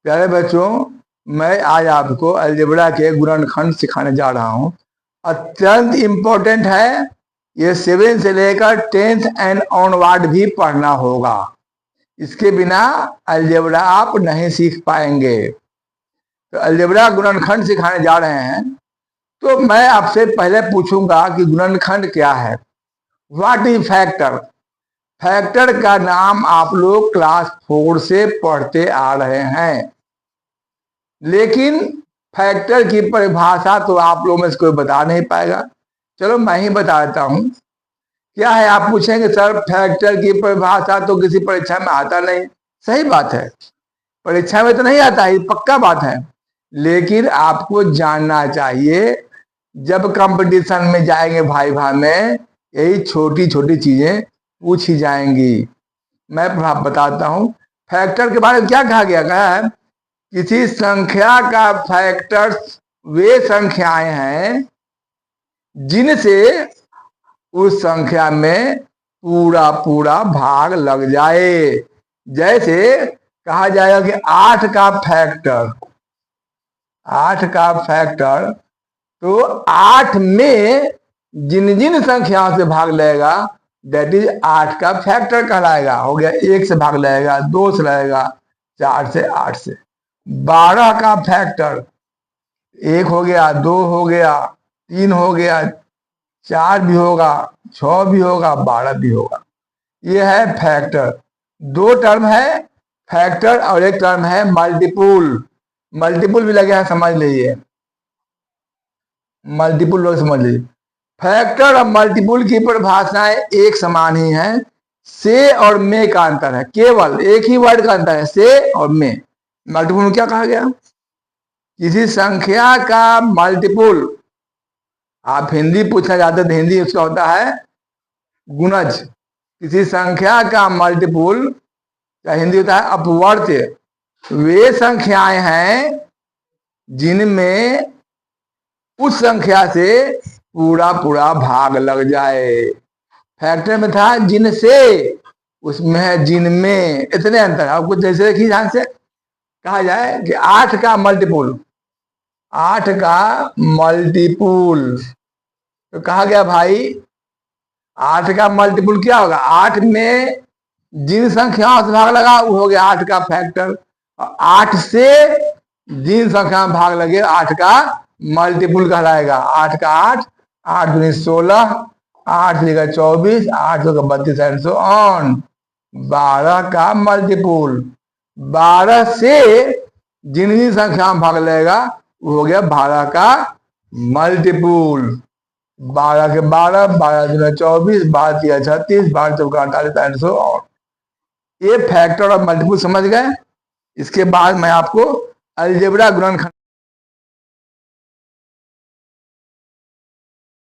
प्यारे बच्चों, मैं आज आपको अलजेब्रा के गुणनखंड सिखाने जा रहा हूं। अत्यंत इम्पोर्टेंट है। ये 7 से लेकर 10th एंड ऑनवर्ड भी पढ़ना होगा। इसके बिना अलजेब्रा आप नहीं सीख पाएंगे। तो अलजेब्रा गुणनखंड सिखाने जा रहे हैं, तो मैं आपसे पहले पूछूंगा कि गुणनखंड क्या है। What is factor? फैक्टर का नाम आप लोग क्लास 4 से पढ़ते आ रहे हैं, लेकिन फैक्टर की परिभाषा तो आप लोगों में से कोई बता नहीं पाएगा। चलो मैं ही बता देता हूं। क्या है? आप पूछेंगे सर फैक्टर की परिभाषा तो किसी परीक्षा में आता नहीं। सही बात है, परीक्षा में तो नहीं आता है, पक्का बात है, लेकिन आपको जानना चाहिए। जब कंपटीशन में जाएंगे भाई भाई में, यही छोटी छोटी चीजें पूछी जाएंगी। मैं बताता हूं फैक्टर के बारे में क्या कहा गया। कहा है किसी संख्या का फैक्टर्स वे संख्याएं हैं जिनसे उस संख्या में पूरा पूरा भाग लग जाए। जैसे कहा जाएगा कि 8 का फैक्टर, तो 8 में जिन जिन संख्याओं से भाग लगेगा दैट इज 8 का फैक्टर कहलाएगा। हो गया 1 से भाग लगेगा, 2 से लगेगा, 4 से, 8 से। 12 का फैक्टर 1 हो गया, 2 हो गया, 3 हो गया, 4 भी होगा, 6 भी होगा, 12 भी होगा। ये है फैक्टर। 2 टर्म है फैक्टर और एक टर्म है मल्टीपुल। मल्टीपुल भी लगे हैं, समझ लीजिए। मल्टीपुल लोग समझ लीजिए। फैक्टर और मल्टीपुल की परिभाषाएं एक समान ही हैं। से और में का अंतर है, केवल एक ही वर्ड का अंतर है, से और में। मल्टीपुल में क्या कहा गया? किसी संख्या का मल्टीपुल, आप हिंदी पूछना चाहते हैं तो हिंदी उसका होता है गुणज। किसी संख्या का मल्टीपुल का हिंदी होता है अपवर्त्य। वे संख्याएं हैं जिनमें उस संख्या से पूरा पूरा भाग लग जाए। फैक्टर में था जिनसे, उसमें है जिनमें। इतने अंतर। आपको जैसे देखिए, ध्यान से कहा जाए कि 8 का मल्टीपुल, 8 का मल्टीपुल, तो कहा गया भाई 8 का मल्टीपुल क्या होगा? 8 में जिन संख्याओं से भाग लगा वो हो गया 8 का फैक्टर। 8 से जिन संख्या में भाग लगे 8 का मल्टीपुल कहलाएगा। 8 का 8, 8 दूनी 16, 8 का 24, 8 का 32 एंड सो ऑन। 12 का मल्टीपुल, 12 से जिन जिन संख्या में भाग लगेगा वो हो गया 12 का मल्टीपुल। 12 के 12, 12 दूना 24, 12 तिया 36, 12 चौका 48 एंड सो ऑन। ये फैक्टर और मल्टीपुल समझ गए। इसके बाद मैं आपको अलजेब्रा गुणनखंड